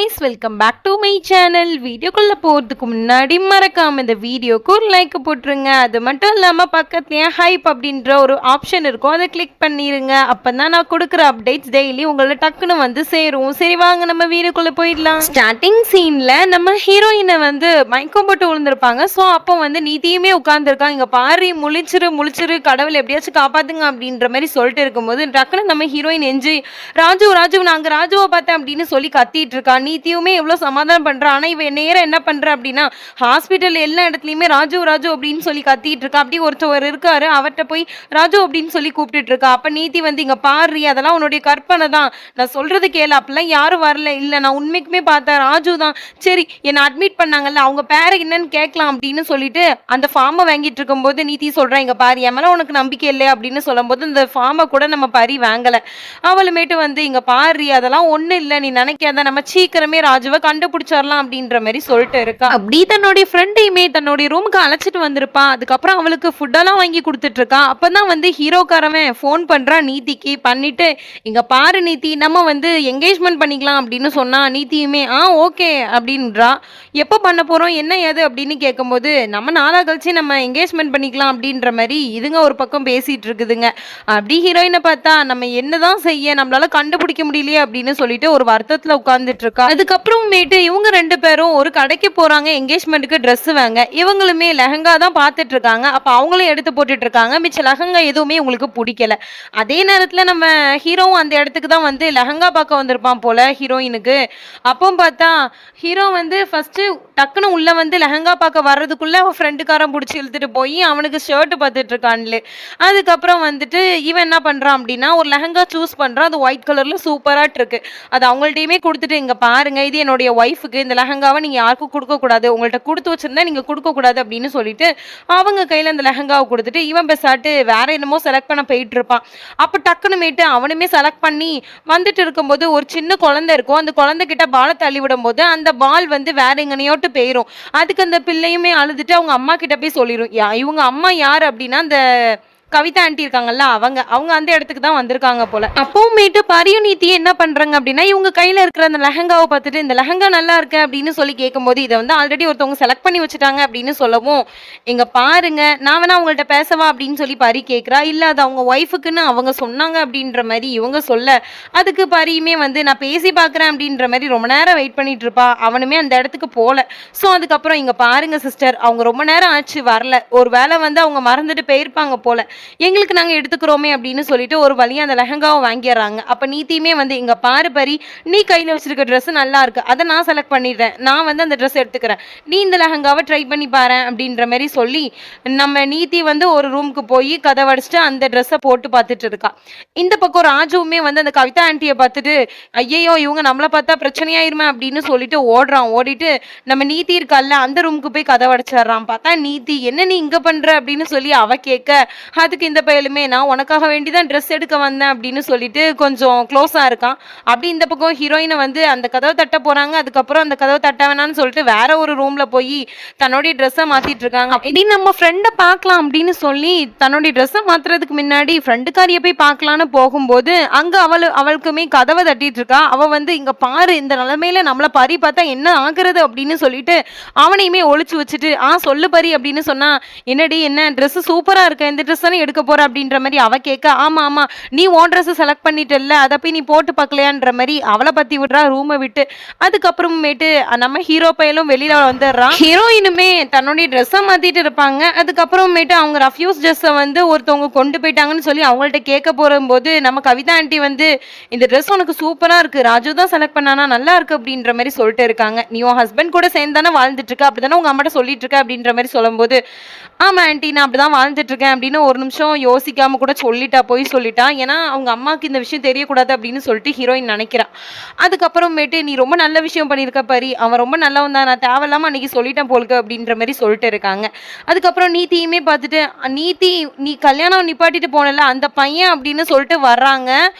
guys, welcome back to my channel. வீடியோக்குள்ள போறதுக்கு முன்னாடி மறக்காம இந்த வீடியோக்கு ஒரு லைக் போட்டுருங்க. அது மட்டும் இல்லாம பக்கத்துலயே ஹைப் அப்படின்ற ஒரு ஆப்ஷன் இருக்கும், அதை கிளிக் பண்ணிருங்க. அப்பதான் நான் கொடுக்குற அப்டேட்ஸ் டெய்லி உங்களை டக்குன்னு வந்து சேரும். சரி வாங்க நம்ம வீடியோக்குள்ள போயிடலாம். ஸ்டார்டிங் சீன்ல நம்ம ஹீரோயினை வந்து மயக்கம் போட்டு விழுந்திருப்பாங்க. ஸோ அப்போ வந்து நீதியுமே உட்கார்ந்துருக்காங்க. இங்க பாரு, முழிச்சிரு கடவுள் எப்படியாச்சும் காப்பாத்துங்க அப்படின்ற மாதிரி சொல்லிட்டு இருக்கும்போது டக்குன்னு நம்ம ஹீரோயின் எஞ்சி ராஜு நாங்க ராஜுவை பார்த்தேன் அப்படின்னு சொல்லி கத்திட்டு இருக்கா. நீதியுமே எவ்வளவு சமாதானம் பண்றா. ஆனா இவன் நேரம் என்ன பண்ற அப்படின்னா ஹாஸ்பிட்டல் எல்லா இடத்துலயுமே ராஜு அப்படின்னு சொல்லி கத்திட்டு இருக்கா. அப்படி ஒருத்தவர் இருக்காரு, அவர்கிட்ட போய் ராஜு அப்படின்னு சொல்லி கூப்பிட்டுட்டு இருக்கா. அப்ப நீதி வந்து இங்க பாரு, அதெல்லாம் உன்னுடைய கற்பனை தான், நான் சொல்றது கேளு, அப்பெல்லாம் யாரும் வரல, இல்ல நான் உண்மைக்குமே பார்த்தேன் ராஜு தான். சரி என்னை அட்மிட் பண்ணாங்கல்ல, அவங்க பேரை என்னன்னு கேட்கலாம் அப்படின்னு சொல்லிட்டு அந்த ஃபார்மை வாங்கிட்டு இருக்கும்போது நீதி சொல்றேன், இங்க பாரு என் மேல உனக்கு நம்பிக்கை இல்லை அப்படின்னு சொல்லும் போது இந்த ஃபார்மை கூட நம்ம பரி வாங்கல. அவளுமேட்டு வந்து இங்க பாரு அதெல்லாம் ஒண்ணு இல்ல, நீ நினைக்காத, நம்ம சீக்கிரமே ராஜுவை கண்டுபிடிச்சிடலாம் அப்படின்ற மாதிரி சொல்லிட்டு இருக்கா. அப்படி தன்னுடைய ஃப்ரெண்டையுமே தன்னுடைய ரூமுக்கு அழைச்சிட்டு வந்திருப்பா. அதுக்கப்புறம் அவளுக்கு ஃபுட்டெல்லாம் வாங்கி கொடுத்துட்டு இருக்கா. அப்பதான் வந்து ஹீரோக்காரவன் ஃபோன் பண்றா நீதிக்கு. பண்ணிட்டு இங்க பாரு நீதி, நம்ம வந்து என்கேஜ்மெண்ட் பண்ணிக்கலாம் அப்படின்னு சொன்னா நீதியுமே ஓகே அப்படின்றா. எப்போ பண்ண போறோம் என்ன ஏது அப்படின்னு கேட்கும்போது நம்ம நாளா கழிச்சு நம்ம என்கேஜ்மெண்ட் பண்ணிக்கலாம் அப்படின்ற மாதிரி இதுங்க ஒரு பக்கம் பேசிட்டு இருக்குதுங்க. அப்படி ஹீரோயினை பார்த்தா நம்ம என்னதான் செய்ய, நம்மளால கண்டுபிடிக்க முடியலையே அப்படின்னு சொல்லிட்டு ஒரு வருத்தத்துல உட்கார்ந்துட்டு இருக்கா. அதுக்கப்புறமேட்டு இவங்க ரெண்டு பேரும் ஒரு கடைக்கு போறாங்க என்கேஜ்மெண்ட்டுக்கு ட்ரெஸ் வாங்க. இவங்களுமே லெஹங்கா தான் பார்த்துட்டு இருக்காங்க. அப்ப அவங்களும் எடுத்து போட்டுட்டு இருக்காங்க. மிச்ச லெஹங்கா எதுவுமே உங்களுக்கு பிடிக்கல. அதே நேரத்துல நம்ம ஹீரோவும் அந்த இடத்துக்கு தான் வந்து லெஹங்கா பார்க்க வந்திருப்பான் போல ஹீரோயினுக்கு. அப்போ பார்த்தா ஹீரோ வந்து ஃபர்ஸ்ட் டக்குன்னு உள்ள வந்து லெஹங்கா பார்க்க வர்றதுக்குள்ள அவன் ஃப்ரெண்டுக்காரன் பிடிச்சி இழுத்துட்டு போய் அவனுக்கு ஷர்ட் பார்த்துட்டு இருக்கான்ல. அதுக்கப்புறம் வந்துட்டு இவன் என்ன பண்றான் அப்படின்னா ஒரு லெஹங்கா சூஸ் பண்றான். அது ஒயிட் கலர்ல சூப்பராட்டு இருக்கு. அது அவங்கள்ட்டையுமே கொடுத்துட்டு இங்க பாருங்க இது என்னுடைய ஒய்ஃபுக்கு, இந்த லெஹங்காவை நீங்க யாருக்கும் கொடுக்க கூடாது, உங்கள்ட்ட கொடுத்து வச்சிருந்தா நீங்க கொடுக்க கூடாது அப்படின்னு சொல்லிட்டு அவங்க கையில அந்த லெஹங்காவை கொடுத்துட்டு இவன் பெசாட்டு வேற என்னமோ செலக்ட் பண்ண போயிட்டு இருப்பான். அப்ப டக்குன்னு மேட்டு அவனுமே செலக்ட் பண்ணி வந்துட்டு இருக்கும்போது ஒரு சின்ன குழந்தை இருக்கும். அந்த குழந்தை கிட்ட பாலை தள்ளி விடும் போது அந்த பால் வந்து வேற எங்கனையோட்டு போயிரும். அதுக்கு அந்த பிள்ளையுமே அழுதுட்டு அவங்க அம்மா கிட்ட போய் சொல்லிடும். இவங்க அம்மா யார் அப்படின்னா அந்த கவிதா ஆண்டி இருக்காங்கல்ல, அவங்க அந்த இடத்துக்கு தான் வந்திருக்காங்க போல. அப்போமேட்டு பரியும் நீத்தியே என்ன பண்றாங்க அப்படின்னா இவங்க கையில இருக்கிற அந்த லெஹங்காவை பார்த்துட்டு இந்த லெஹங்கா நல்லா இருக்கு அப்படின்னு சொல்லி கேட்கும்போது இதை வந்து ஆல்ரெடி ஒருத்தவங்க செலக்ட் பண்ணி வச்சுட்டாங்க அப்படின்னு சொல்லவும் இங்க பாருங்க நான் வேணா அவங்கள்ட்ட பேசவா அப்படின்னு சொல்லி பரி கேட்கிறா. இல்ல அது அவங்க ஒய்ஃபுக்குன்னு அவங்க சொன்னாங்க அப்படின்ற மாதிரி இவங்க சொல்ல அதுக்கு பரியுமே வந்து நான் பேசி பார்க்குறேன் அப்படின்ற மாதிரி ரொம்ப நேரம் வெயிட் பண்ணிட்டு இருப்பா. அவனுமே அந்த இடத்துக்கு போல. ஸோ அதுக்கப்புறம் இங்க பாருங்க சிஸ்டர், அவங்க ரொம்ப நேரம் ஆச்சு வரல, ஒரு வேளை வந்து அவங்க மறந்துட்டு போயிருப்பாங்க போல, எங்களுக்கு நாங்கள் எடுத்துக்கிறோமே அப்படின்னு சொல்லிட்டு ஒரு வழியாக அந்த லெஹங்காவை வாங்கிடுறாங்க. அப்போ நீத்தியுமே வந்து இங்கே பாரு பரி, நீ கையில் வச்சிருக்க ட்ரெஸ் நல்லா இருக்கு, அதை நான் செலக்ட் பண்ணிடுறேன், நான் வந்து அந்த ட்ரெஸ் எடுத்துக்கிறேன், நீ இந்த லெஹங்காவை ட்ரை பண்ணி பாரு அப்படின்ற மாதிரி சொல்லி நம்ம நீத்தி வந்து ஒரு ரூமுக்கு போய் கதை வடிச்சிட்டு அந்த ட்ரெஸ்ஸை போட்டு பார்த்துட்டு இருக்கா. இந்த பக்கம் ராஜுவுமே வந்து அந்த கவிதா ஆண்டியை பார்த்துட்டு ஐயோ இவங்க நம்மளை பார்த்தா பிரச்சனையாயிருமே அப்படின்னு சொல்லிட்டு ஓடிட்டு நம்ம நீத்தி இருக்கால அந்த ரூமுக்கு போய் கதை வடிச்சிடுறான். பார்த்தா நீத்தி என்ன நீ இங்கே பண்ற அப்படின்னு சொல்லி அவ கேட்க அதுக்கு இந்த பையலுமே நான் உனக்காக வேண்டிதான் ட்ரெஸ் எடுக்க வந்தேன் அப்படின்னு சொல்லிட்டு கொஞ்சம் க்ளோஸா இருக்கான். அப்படி இந்த பக்கம் ஹீரோயினை வந்து அந்த கதவை தட்ட போறாங்க. அதுக்கப்புறம் அந்த கதவை தட்ட வேணான்னு சொல்லிட்டு வேற ஒரு ரூம்ல போய் தன்னுடைய ட்ரெஸ்ஸை மாத்திட்டு இருக்காங்க. அப்படி நம்ம ஃப்ரெண்டை பார்க்கலாம் அப்படின்னு சொல்லி தன்னுடைய ட்ரெஸ்ஸை மாத்துறதுக்கு முன்னாடி ஃப்ரெண்டுக்காரிய போய் பார்க்கலான்னு போகும்போது அங்க அவளுக்குமே கதவை தட்டிட்டு இருக்கா. அவ வந்து இங்க பாரு இந்த நிலைமையில நம்மள பறி பார்த்தா என்ன ஆகுறது அப்படின்னு சொல்லிட்டு அவனையுமே ஒழிச்சு வச்சுட்டு சொல்லு பறி அப்படின்னு சொன்னா என்னடி என்ன ட்ரெஸ் சூப்பரா இருக்கு, இந்த ட்ரெஸ் எடுக்க போற அப்படின்ற மாதிரி அவ கேட்க ஆமா நீ ஓன் ட்ரெஸ் செலக்ட் பண்ணிட்டல்ல, அதை போய் நீ போட்டு பார்க்கலையான்ற மாதிரி அவளை பத்தி விடுறா ரூமை விட்டு. அதுக்கப்புறமேட்டு நம்ம ஹீரோ பையலும் வெளியில வந்துடுறான். ஹீரோயினுமே தன்னுடைய ட்ரெஸ்ஸை மாத்திட்டு இருப்பாங்க. அதுக்கப்புறமேட்டு அவங்க ரஃப்யூஸ் ட்ரெஸ்ஸை வந்து ஒருத்தவங்க கொண்டு போயிட்டாங்கன்னு சொல்லி அவங்கள்ட்ட கேட்க போகும்போது நம்ம கவிதா ஆண்டி வந்து இந்த ட்ரெஸ் உனக்கு சூப்பரா இருக்கு, ராஜு தான் செலக்ட் பண்ணானா நல்லா இருக்கு அப்படின்ற மாதிரி சொல்லிட்டு இருக்காங்க. நீ உன் ஹஸ்பண்ட் கூட சேர்ந்து தானே வாழ்ந்துட்டு இருக்க, அப்படிதானே உங்க அம்மாட்ட சொல்லிட்டு இருக்க அப்படின்ற மாதிரி சொல்லும்போது ஆமா ஆண்டி நான் அப்படிதான் வாழ்ந்துட்டு இருக்கேன் அப்படின்னு ஒரு நிமிஷம் யோசிக்காம கூட சொல்லிட்டா. ஏன்னா அவங்க அம்மாவுக்கு இந்த விஷயம் தெரியக்கூடாது அப்படின்னு சொல்லிட்டு ஹீரோயின் நினைக்கிறான். அதுக்கப்புறமேட்டு நீ ரொம்ப நல்ல விஷயம் பண்ணியிருக்க பரி, அவன் ரொம்ப நல்லவன் தான், நான் தேவையில்லாம அன்னைக்கு சொல்லிட்டேன் போலுக்கு அப்படின்ற மாதிரி சொல்லிட்டு இருக்காங்க. அதுக்கப்புறம் நீத்தியுமே பார்த்துட்டு நீத்தி நீ கல்யாணம் நிப்பாட்டிட்டு போனல அந்த பையன் அப்படின்னு சொல்லிட்டு வர்றாங்க.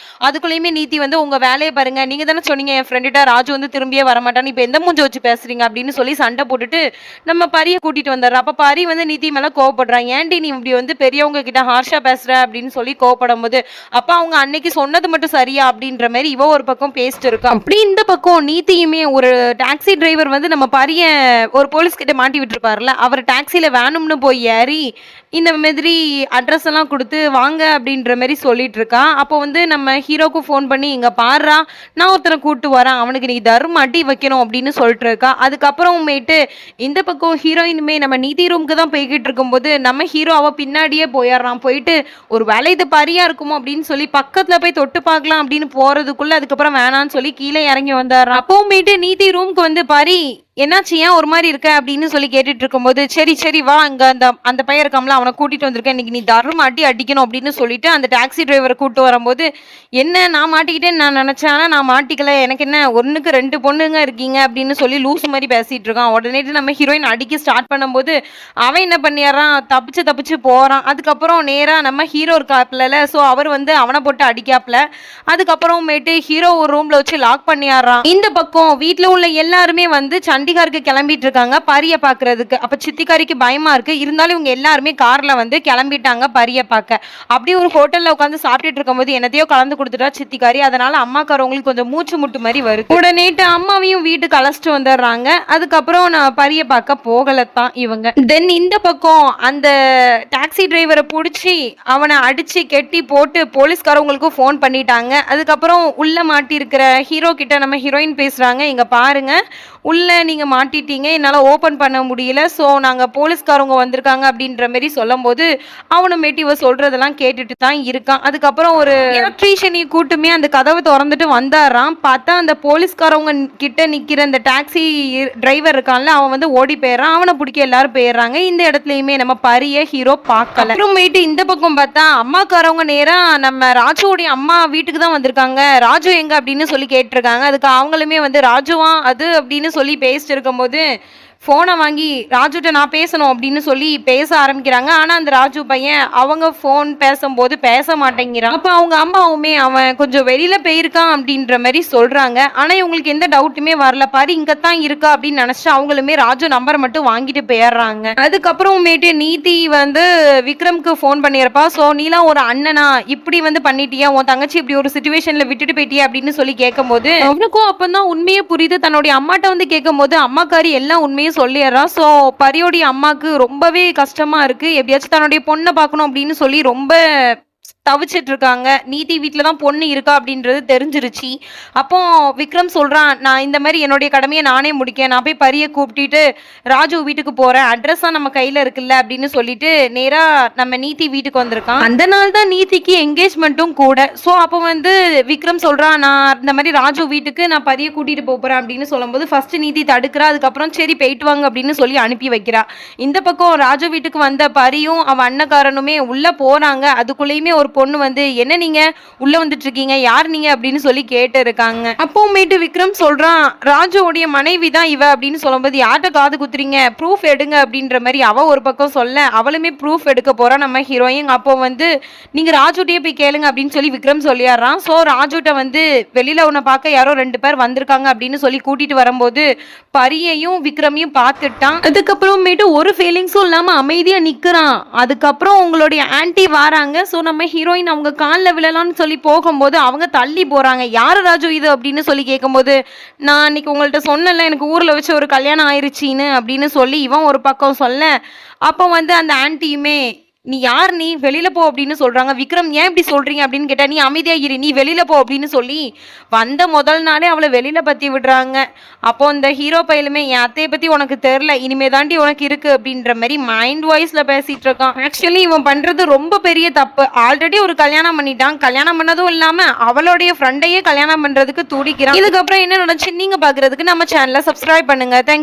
அதுக்குள்ளேயுமே நீத்தி வந்து உங்க வேலையை பாருங்க, நீங்க தானே சொன்னீங்க என் ஃப்ரெண்டுகிட்ட ராஜு வந்து திரும்பியே வரமாட்டான்னு, இப்போ எந்த மூஞ்ச வச்சு பேசுறீங்க அப்படின்னு சொல்லி சண்டை போட்டுட்டு நம்ம பரியை கூட்டிட்டு வந்துடுறா. அப்ப பரி வந்து நீத்தி மேல கோவப்படுறான். ஏன்டி நீ இப்படி வந்து பெரியவங்க கிட்ட என்கிட்ட ஹார்ஷா பேசுற அப்படின்னு சொல்லி கோவப்படும்போது, அப்ப அவங்க அன்னைக்கு சொன்னது மட்டும் சரியா அப்படின்ற மாதிரி இவ ஒரு பக்கம் பேசிட்டு இருக்கா. அப்படி இந்த பக்கம் நீதியுமே ஒரு டாக்ஸி டிரைவர் வந்து நம்ம பரிய ஒரு போலீஸ் கிட்ட மாட்டி விட்டுருப்பாருல, அவர் டாக்ஸில வேணும்னு போய் ஏறி இந்த மாதிரி அட்ரஸ் எல்லாம் கொடுத்து வாங்க அப்படின்ற மாதிரி சொல்லிட்டு இருக்கா. அப்போ வந்து நம்ம ஹீரோக்கு ஃபோன் பண்ணி இங்க பாருடா, நான் ஒருத்தனை கூட்டு வரேன், அவனுக்கு நீ தர்ம அடி வைக்கணும் அப்படின்னு சொல்லிட்டு இருக்கா. அதுக்கப்புறமேட்டு இந்த பக்கம் ஹீரோயினுமே நம்ம நீதி ரூமுக்கு தான் போய்கிட்டு இருக்கும்போது நம்ம ஹீரோ அவ பின்னாடியே போயிடுறான். போயிட்டு ஒரு வேலை இது பரியா இருக்குமோ அப்படின்னு சொல்லி பக்கத்துல போய் தொட்டு பார்க்கலாம் அப்படின்னு போறதுக்குள்ள அதுக்கப்புறம் வேணான்னு சொல்லி கீழே இறங்கி வந்தாரான். அப்போமேட்டு நீதி ரூமுக்கு வந்து பரி என்னாச்சு ஏன் ஒரு மாதிரி இருக்க அப்படின்னு சொல்லி கேட்டுட்டு இருக்கும்போது, சரி சரி வா, அங்க அந்த அந்த பையன் இருக்காமல அவனை கூட்டிட்டு வந்திருக்கேன், இன்னைக்கு நீ தர்ம அடி அடிக்கணும் அப்படின்னு சொல்லிட்டு அந்த டாக்ஸி டிரைவரை கூட்டு வரும்போது, என்ன நான் மாட்டிக்கிட்டேன்னு நான் நினைச்சேன், ஆனா நான் மாட்டிக்கல, எனக்கு என்ன ஒன்னுக்கு 2 பொண்ணுங்க இருக்கீங்க அப்படின்னு சொல்லி லூஸ் மாதிரி பேசிட்டு இருக்கான். உடனே நம்ம ஹீரோயின் அடிக்க ஸ்டார்ட் பண்ணும்போது அவன் என்ன பண்ணிடுறான், தப்பிச்சு போறான். அதுக்கப்புறம் நேரா நம்ம ஹீரோ இருக்காப்ல, ஸோ அவர் வந்து அவனை போட்டு அடிக்காப்ல. அதுக்கப்புறமேட்டு ஹீரோ ஒரு ரூம்ல வச்சு லாக் பண்ணிடுறான். இந்த பக்கம் வீட்டுல உள்ள எல்லாருமே வந்து சண்டிகாருக்கு கிளம்பிட்டு இருக்காங்க பரிய பாக்குறதுக்கு. அப்ப சித்திகாரிக்கு பயமா இருக்கு, இருந்தாலும் இவங்க எல்லாருமே கார்ல வந்து கிளம்பிட்டாங்க பரிய பார்க்க. அப்படியே ஒரு ஹோட்டல்ல உட்காந்து சாப்பிட்டுட்டு இருக்கும்போது என்னத்தையோ கலந்து கொடுத்துட்டா சித்திகாரி. அதனால அம்மாக்காரவங்களுக்கு கொஞ்சம் மூச்சு முட்டு மாதிரி வருது. உடனேட்டு அம்மாவையும் வீட்டுக்கு அழைச்சிட்டு வந்துடுறாங்க. அதுக்கப்புறம் நான் பரிய பார்க்க போகலத்தான் இவங்க. தென் இந்த பக்கம் அந்த டாக்ஸி டிரைவரை பிடிச்சி அவனை அடிச்சு கெட்டி போட்டு போலீஸ்காரவங்களுக்கும் ஃபோன் பண்ணிட்டாங்க. அதுக்கப்புறம் உள்ள மாட்டி இருக்கிற ஹீரோ கிட்ட நம்ம ஹீரோயின் பேசுறாங்க, இங்க பாருங்க உள்ள நீங்க மாட்டிட்டீங்க, என்னால ஓபன் பண்ண முடியல, ஸோ நாங்க போலீஸ்காரங்க வந்திருக்காங்க அப்படின்ற மாதிரி சொல்லும் போது அவனுமேட்டு இவ சொல்றதெல்லாம் கேட்டுட்டு தான் இருக்கான். அதுக்கப்புறம் ஒரு எலக்ட்ரீஷியனை கூட்டுமே அந்த கதவை திறந்துட்டு வந்தாராம். பார்த்தா அந்த போலீஸ்காரவங்க கிட்ட நிக்கிற அந்த டாக்ஸி டிரைவர் இருக்கான்ல, அவன் வந்து ஓடி போயிடறான். அவனை பிடிக்க எல்லாரும் போயிடுறாங்க. இந்த இடத்துலயுமே நம்ம பரிய ஹீரோ பார்க்கல. அப்புறமேட்டு இந்த பக்கம் பார்த்தா அம்மாக்காரவங்க நேரா நம்ம ராஜுவோடைய அம்மா வீட்டுக்கு தான் வந்திருக்காங்க. ராஜு எங்க அப்படின்னு சொல்லி கேட்டிருக்காங்க. அதுக்கு அவங்களுமே வந்து ராஜுவா அது அப்படின்னு சொல்லி பேசிட்டு இருக்கும்போது ஃபோனை வாங்கி ராஜுட்ட நான் பேசணும் அப்படின்னு சொல்லி பேச ஆரம்பிக்கிறாங்க. ஆனால் அந்த ராஜு பையன் அவங்க ஃபோன் பேசும்போது பேச மாட்டேங்கிறான். அப்போ அவங்க அம்மாவுமே அவன் கொஞ்சம் வெளியில் போயிருக்கான் அப்படின்ற மாதிரி சொல்கிறாங்க. ஆனால் இவங்களுக்கு எந்த டவுட்டுமே வரல, பாரு இங்கே தான் இருக்கா அப்படின்னு நினச்சிட்டு அவங்களுமே ராஜு நம்பரை மட்டும் வாங்கிட்டு போயிடுறாங்க. அதுக்கப்புறமேட்டு நீதி வந்து விக்ரம்க்கு ஃபோன் பண்ணியிருப்பா. ஸோ நீலாம் ஒரு அண்ணனா இப்படி வந்து பண்ணிட்டியா, உன் தங்கச்சி இப்படி ஒரு சுச்சுவேஷனில் விட்டுட்டு போயிட்டியா அப்படின்னு சொல்லி கேட்கும்போது அவனுக்கும் அப்போ தான் உண்மையே புரியுது. தன்னுடைய அம்மாட்ட வந்து கேட்கும்போது அம்மாக்காரி எல்லாம் உண்மையை சொல்லிடுறான். ஸோ பரியோடைய அம்மாவுக்கு ரொம்பவே கஷ்டமா இருக்கு, எப்படியாச்சும் தன்னுடைய பொண்ணை பார்க்கணும் அப்படின்னு சொல்லி ரொம்ப தவிச்சிட்டு இருக்காங்க. நீதி வீட்டில் தான் பொண்ணு இருக்கா அப்படின்றது தெரிஞ்சிருச்சு. அப்போ விக்ரம் சொல்றான், நான் இந்த மாதிரி என்னுடைய கடமையை நானே முடிக்கேன், நான் போய் பரிய கூப்பிட்டுட்டு ராஜு வீட்டுக்கு போறேன், அட்ரஸ் தான் நம்ம கையில இருக்குல்ல அப்படின்னு சொல்லிட்டு நேரா நம்ம நீதி வீட்டுக்கு வந்திருக்கான். அந்த நாள் தான் நீதிக்கு என்கேஜ்மெண்ட்டும் கூட. ஸோ அப்போ வந்து விக்ரம் சொல்றான், நான் இந்த மாதிரி ராஜு வீட்டுக்கு நான் பரிய கூட்டிட்டு போறேன் அப்படின்னு சொல்லும்போது ஃபர்ஸ்ட் நீதி தடுக்கிறா. அதுக்கப்புறம் சரி போயிட்டு வாங்க அப்படின்னு சொல்லி அனுப்பி வைக்கிறா. இந்த பக்கம் ராஜு வீட்டுக்கு வந்த பரியும் அவன் அண்ணக்காரனுமே உள்ள போறாங்க. அதுக்குள்ளேயுமே ஒரு பொண்ணு வந்து என்ன நீங்க உள்ள வந்துட்டு இருக்கீங்க, யார் நீங்க அப்படின்னு சொல்லி கேட்டு இருக்காங்க. அப்போமேட்டு விக்ரம் சொல்றான், ராஜுவோடைய மனைவி தான் இவ அப்படின்னு சொல்லும்போது யார்கிட்ட காது குத்துறீங்க, ப்ரூஃப் எடுங்க அப்படின்ற மாதிரி அவ ஒரு பக்கம் சொல்ல அவளுமே ப்ரூஃப் எடுக்க போறா நம்ம ஹீரோயின். அப்போ வந்து நீங்க ராஜுட்டே போய் கேளுங்க அப்படின்னு சொல்லி விக்ரம் சொல்லிடுறான். ஸோ ராஜுட்ட வந்து வெளியில உன்னை பார்க்க யாரோ 2 பேர் வந்திருக்காங்க அப்படின்னு சொல்லி கூட்டிட்டு வரும்போது பரியையும் விக்ரமையும் பார்த்துட்டான். அதுக்கப்புறமேட்டு ஒரு ஃபீலிங்ஸும் இல்லாம அமைதியா நிக்கிறான். அதுக்கப்புறம் உங்களுடைய ஆன்டி வராங்க. ஸோ நம்ம ஹீரோயின் அவங்க காலில் விழலான்னு சொல்லி போகும்போது அவங்க தள்ளி போறாங்க. யாரு ராஜு இது அப்படின்னு சொல்லி கேட்கும்போது நான் அன்னைக்கு உங்கள்கிட்ட சொன்னல எனக்கு ஊர்ல வச்சு ஒரு கல்யாணம் ஆயிடுச்சின்னு அப்படின்னு சொல்லி இவன் ஒரு பக்கம் சொல்ல, அப்போ வந்து அந்த ஆன்ட்டியுமே நீ யார், நீ வெளியில போ அப்படின்னு சொல்றாங்க. விக்ரம் ஏன் இப்படி சொல்றீங்க அப்படின்னு கேட்டா, நீ அமைதியா இரு, நீ வெளியில போ அப்படின்னு சொல்லி வந்த முதல் நாளே அவளை வெளியில பத்தி விடுறாங்க. அப்போ இந்த ஹீரோ பையலுமே என் அத்தையை பத்தி உனக்கு தெரியல, இனிமே தாண்டி உனக்கு இருக்கு அப்படின்ற மாதிரி மைண்ட் வாய்ஸ்ல பேசிட்டு இருக்கான். ஆக்சுவலி இவன் பண்றது ரொம்ப பெரிய தப்பு. ஆல்ரெடி ஒரு கல்யாணம் பண்ணிட்டான், கல்யாணம் பண்ணதும் இல்லாம அவளுடைய ஃப்ரெண்டையே கல்யாணம் பண்றதுக்கு துடிக்கிறான். இதுக்கப்புறம் என்ன நடந்துச்சு நீங்க பாக்குறதுக்கு நம்ம சேனலை சப்ஸ்கிரைப் பண்ணுங்க. தேங்க்ஸ்.